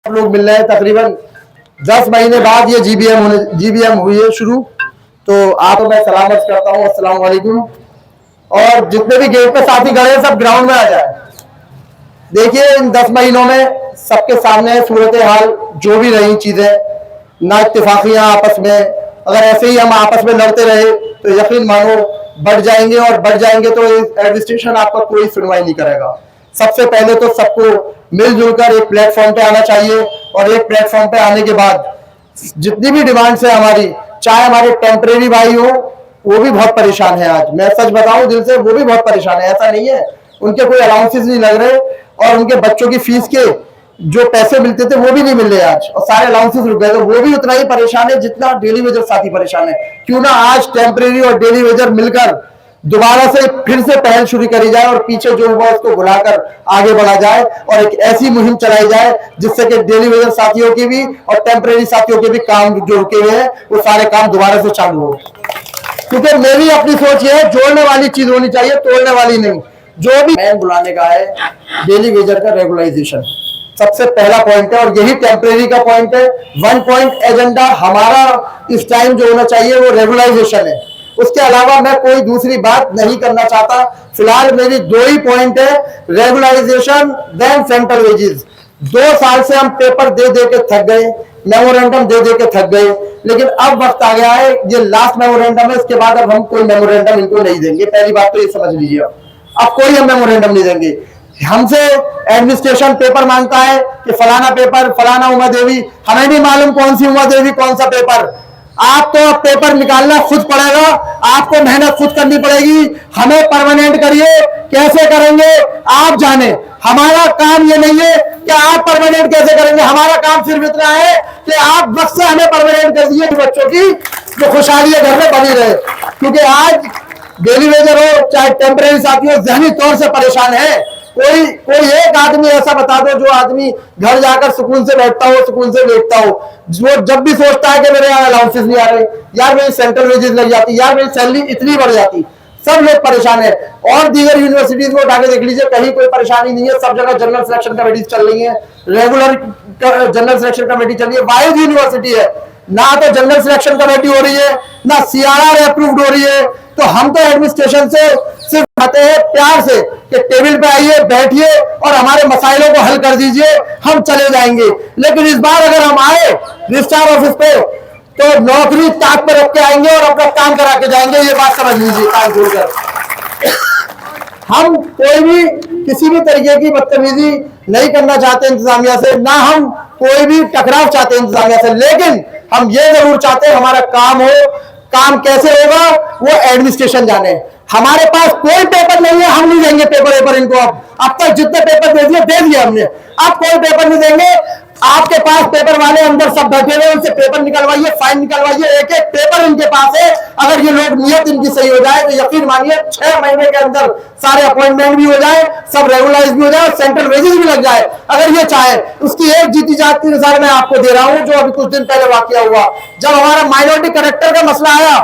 लोग मिल रहे हैं। तकरीबन 10 महीने बाद ये जीबीएम हुई है शुरू। तो आप मैं सलामत करता हूँ, अस्सलाम वालेकुम। और जितने भी गेट पे साथी खड़े हैं सब ग्राउंड में आ जाए। देखिए इन 10 महीनों में सबके सामने सूरत हाल जो भी रही चीजें, ना इत्तेफाकियां आपस में, अगर ऐसे ही हम आपस में लड़ते रहे तो यकीन मानो बढ़ जाएंगे, और बढ़ जाएंगे तो एडमिनिस्ट्रेशन आपका कोई सुनवाई नहीं करेगा। सबसे पहले तो सबको मिलजुल कर एक प्लेटफॉर्म पे आना चाहिए, और एक प्लेटफॉर्म पे आने के बाद जितनी भी डिमांड्स है हमारी, चाहे हमारे टेम्परेरी भाई हो, वो भी बहुत परेशान है। आज मैं सच बताऊं दिल से, वो भी बहुत परेशान है। ऐसा नहीं है उनके कोई अलाउंसेस नहीं लग रहे, और उनके बच्चों की फीस के जो पैसे मिलते थे वो भी नहीं मिल रहे आज, और सारे अलाउंसेस रुक गए। तो वो भी उतना ही परेशान है जितना डेली वेजर साथी परेशान है। क्यों ना आज टेम्परेरी और डेली वेजर मिलकर दोबारा से फिर से पहल शुरू करी जाए, और पीछे जो हुआ उसको भुलाकर आगे बढ़ा जाए, और एक ऐसी मुहिम चलाई जाए जिससे कि डेली वेजर साथियों की भी और टेम्परेरी साथियों के भी काम जो रुके हुए हैं वो सारे काम दोबारा से चालू हो। क्योंकि मेरी अपनी सोच है, जोड़ने वाली चीज होनी चाहिए, तोड़ने वाली नहीं। जो भी बुलाने का है डेली वेजर का रेगुलराइजेशन सबसे पहला पॉइंट है, और यही टेम्परेरी का पॉइंट है। 1 पॉइंट एजेंडा हमारा इस टाइम जो होना चाहिए वो रेगुलराइजेशन है। उसके अलावा मैं कोई दूसरी बात नहीं करना चाहता। फिलहाल मेरी 2 ही पॉइंट है, रेगुलराइजेशन देन सेंट्रल वेजेस। 2 साल से हम पेपर दे दे के थक गए, मेमोरेंडम दे दे के थक गए, लेकिन अब वक्त आ गया है, ये लास्ट मेमोरेंडम है, इसके बाद अब हम कोई मेमोरेंडम इनको नहीं देंगे। पहली बात तो ये समझ लीजिए, अब कोई हम मेमोरेंडम नहीं देंगे। हमसे एडमिनिस्ट्रेशन पेपर मांगता है कि फलाना पेपर, फलाना उमा देवी, हमें भी मालूम कौन सी उमा देवी, कौन सा पेपर। आपको तो पेपर निकालना खुद पड़ेगा, आपको मेहनत खुद करनी पड़ेगी। हमें परमानेंट करिए, कैसे करेंगे आप जाने। हमारा काम ये नहीं है कि आप परमानेंट कैसे करेंगे, हमारा काम सिर्फ इतना है कि आप वक्त से हमें परमानेंट कर दीजिए, बच्चों की जो खुशहाली घर में बनी रहे। क्योंकि आज डेली वेजर हो चाहे टेम्परेरी साथी हो, जहनी तौर से परेशान है। कोई एक आदमी ऐसा बता दो जो आदमी घर जाकर सुकून से बैठता हो, सुकून से बैठता हो, जो जब भी सोचता है कि मेरे यहाँ अलाउंसेस नहीं आ रहे, यार मेरी सेंट्रल वेजेस लग जाती, यार मेरी सैलरी इतनी बढ़ जाती। सब लोग परेशान है। और दीगर यूनिवर्सिटीज में उठा के देख लीजिए, कहीं कोई परेशानी नहीं है, सब जगह जनरल सिलेक्शन कमेटी चल रही है, रेगुलर जनरल सिलेक्शन कमेटी चल रही है। वाइज यूनिवर्सिटी है, ना तो जनरल सिलेक्शन कमेटी हो रही है, ना सीआरआर अप्रूव्ड हो रही है। तो हम तो एडमिनिस्ट्रेशन से सिर्फ कहते हैं प्यार से कि टेबल पे आइए, बैठिए और हमारे मसाइलों को हल कर दीजिए, हम चले जाएंगे। लेकिन इस बार अगर हम आए रजिस्ट्रार ऑफिस पे तो नौकरी ताक पे रख के आएंगे और अपना काम करा के जाएंगे, ये बात समझ लीजिए कान खोलकर। हम कोई भी किसी भी तरीके की बदतमीजी नहीं करना चाहते इंतजामिया से, ना हम कोई भी टकराव चाहते इंतजामिया से, लेकिन हम ये जरूर चाहते हैं हमारा काम हो। काम कैसे होगा वो एडमिनिस्ट्रेशन जाने। हमारे पास कोई पेपर नहीं है, हम नहीं देंगे पेपर इनको। अब तक जितने पेपर दे दिए हमने, अब कोई पेपर नहीं देंगे। आपके पास पेपर वाले अंदर सब बैठे हुए, उनसे पेपर निकलवाइए, फाइन निकलवाइए, एक एक पेपर इनके पास है। अगर ये लोग नियत इनकी सही हो जाए तो यकीन मानिए 6 महीने के अंदर सारे अपॉइंटमेंट भी हो जाए, सब रेगुलराइज भी हो जाए, सेंट्रल वेजेस भी लग जाए। अगर ये चाहे उसकी एक जीती जाती मिसाल मैं आपको दे रहा हूं, जो अभी कुछ दिन पहले वाकया हुआ। जब हमारा माइनॉरिटी करेक्टर का मसला आया,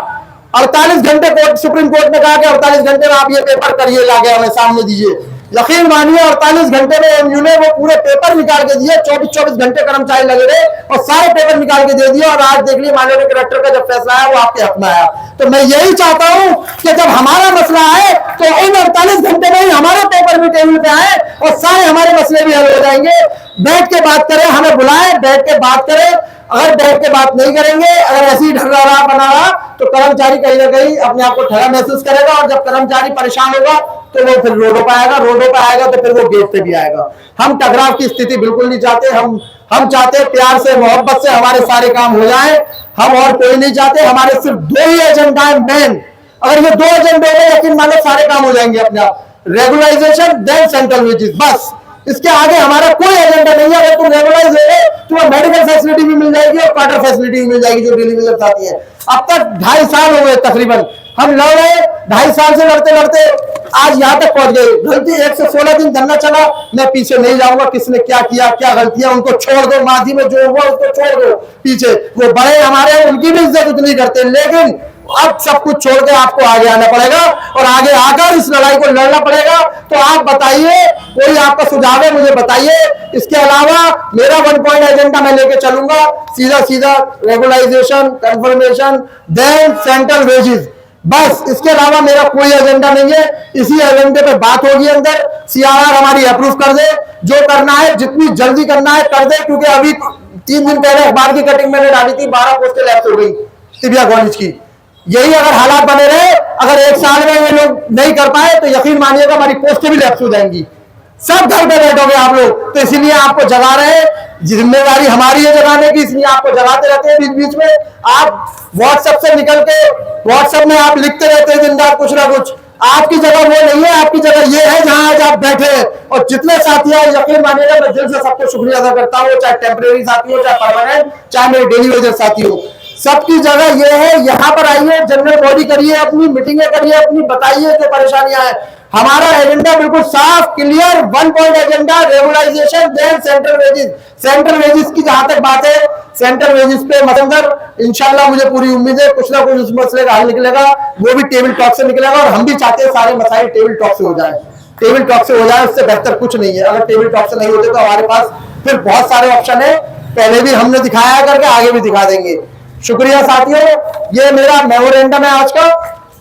48 घंटे कोर्ट, सुप्रीम कोर्ट ने कहा कि 48 घंटे में आप ये पेपर करिए, लाके हमें सामने दीजिए। यकीन मानिए 48 घंटे में एमयू ने वो पूरे पेपर निकाल के दिए। 24 घंटे कर्मचारी लगे रहे और सारे पेपर निकाल के दे दिए। और आज देख लीजिए माइनॉरिटी करेक्टर का जब फैसला आया वो आपके हक में आया। तो मैं यही चाहता हूं कि जब हमारा मसला आए तो इन 48 घंटे में ही हमारे पेपर भी टेबल पे आए और सारे हमारे मसले भी हल हो जाएंगे। बैठ के बात करें, हमें बुलाएं, बैठ के बात करें। अगर बैठ के बात नहीं करेंगे, अगर ऐसी ढर्रा रहा बना रहा, तो कर्मचारी कहीं ना कहीं अपने आप को ठगा महसूस करेगा। और जब कर्मचारी परेशान होगा तो वो फिर रोडों पर आएगा, तो फिर वो गेट पे भी आएगा। हम टकराव की स्थिति बिल्कुल नहीं चाहते। हम चाहते प्यार से, मोहब्बत से हमारे सारे काम हो जाए। हम और कोई नहीं चाहते। हमारे सिर्फ 2 ही एजेंडा है मेन। अगर ये 2 एजेंडे में यकीन मानो सारे काम हो जाएंगे अपने आप। रेगुलराइजेशन देन सेंट्रल वेजेस, बस। इसके आगे हमारा कोई एजेंडा नहीं है। अगर तुम रेगुलराइज हो तो मेडिकल फैसिलिटी भी मिल जाएगी और क्वार्टर फैसिलिटी भी मिल जाएगी जो डेली वेजर आती है। अब तक 2.5 साल हो गए तकरीबन, हम लड़ रहे, 2.5 साल से लड़ते लड़ते आज यहां तक पहुंच गए। गलती 1 से 16 दिन धरना चला, मैं पीछे नहीं जाऊंगा किसने क्या किया, क्या गलतियां, उनको छोड़ दो। माधी में जो हुआ उसको छोड़ दो पीछे। वो बड़े हमारे, उनकी भी इज्जत उतनी करते, लेकिन अब सब कुछ छोड़ के आपको आगे आना पड़ेगा और आगे आकर इस लड़ाई को लड़ना पड़ेगा। तो आप बताइए, कोई आपका सुझाव है मुझे बताइए। इसके अलावा मेरा 1 पॉइंट एजेंडा मैं लेके चलूंगा, सीधा सीधा regularisation, confirmation, then central wages, बस। इसके अलावा मेरा कोई एजेंडा नहीं है। इसी एजेंडे पे बात होगी अंदर। सीआरआर हमारी अप्रूव कर दे, जो करना है जितनी जल्दी करना है कर दे, क्योंकि अभी 3 दिन पहले अखबार की कटिंग मैंने डाली थी, 12 पोस्टें लैप्स हो गई तिबिया कॉलेज की। यही अगर हालात बने रहे, अगर 1 साल में ये लोग नहीं कर पाए तो यकीन मानिएगा हमारी पोस्टें भी लैप्स हो जाएंगी। सब घर पे बैठोगे आप लोग, तो इसीलिए आपको जगा रहे हैं। जिम्मेदारी हमारी है जगाने की, इसलिए आपको जगाते रहते हैं। बीच बीच में आप व्हाट्सएप से निकल के व्हाट्सएप में आप लिखते रहते हैं दिन रात कुछ ना कुछ। आपकी जगह वो नहीं है, आपकी जगह ये है जहां आज आप बैठे हैं। और जितने साथी हैं, यकीन मानिएगा मैं दिल से सबको शुक्रिया अदा करता हूँ, चाहे टेम्परेरी साथी हो, चाहे परमानेंट, चाहे मेरे डेली वेजर साथी हो। सबकी जगह ये है, यहाँ पर आइए, जनरल बॉडी करिए, अपनी मीटिंगें करिए, अपनी बताइए जो परेशानियां हैं। हमारा एजेंडा बिल्कुल साफ, clear, 1 point agenda, regularisation, then central wages. Central wages की जहां तक बात है, सेंट्रल वेजेस पे मतलब इंशाल्लाह मुझे पूरी उम्मीद है कुछ ना कुछ उस मसले का हल निकलेगा, वो भी टेबल टॉक से निकलेगा। और हम भी चाहते हैं सारे मसाइल टेबल टॉक से हो जाए, टेबल टॉक से हो जाए, उससे बेहतर कुछ नहीं है। अगर टेबल टॉक से नहीं होते तो हमारे पास फिर बहुत सारे ऑप्शन है, पहले भी हमने दिखाया करके आगे भी दिखा देंगे। शुक्रिया साथियों, ये मेरा मेमोरेंडम है आज का,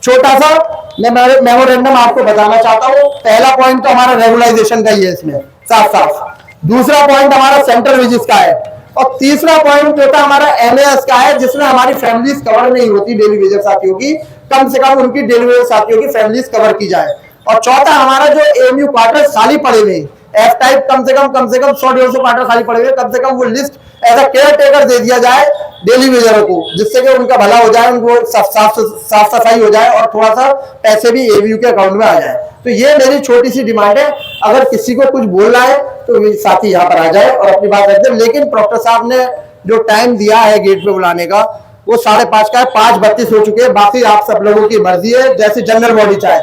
छोटा सा मैं मेमोरेंडम आपको बताना चाहता हूँ। पहला पॉइंट तो हमारा रेगुलाइजेशन का ही है, इसमें साफ साफ। दूसरा पॉइंट हमारा सेंट्रल वेजेस का है, और तीसरा पॉइंट जो था हमारा एमएएस का है, जिसमें हमारी फैमिलीज कवर नहीं होती डेली वेजर साथियों की, कम से कम उनकी डेली वेजर साथियों की फैमिलीज कवर की जाए। और चौथा हमारा जो एएमयू क्वार्टर खाली पड़े हुए, एफ टाइप कम से कम 100-150 क्वार्टर खाली पड़े हुए, कम से कम वो list as a caretaker दे दिया जाए डेली वेजरों को, जिससे कि उनका भला हो जाए, उनको साफ सफाई हो जाए और थोड़ा सा पैसे भी एएमयू के अकाउंट में आ जाए। तो ये मेरी छोटी सी डिमांड है। अगर किसी को कुछ बोलना है तो साथी यहाँ पर आ जाए और अपनी बात रख दे। लेकिन प्रोफेसर साहब ने जो टाइम दिया है गेट पे बुलाने का, वो 5:30 का है, 5:32 हो चुके हैं। बाकी आप सब लोगों की मर्जी है, जैसे जनरल बॉडी चाहे।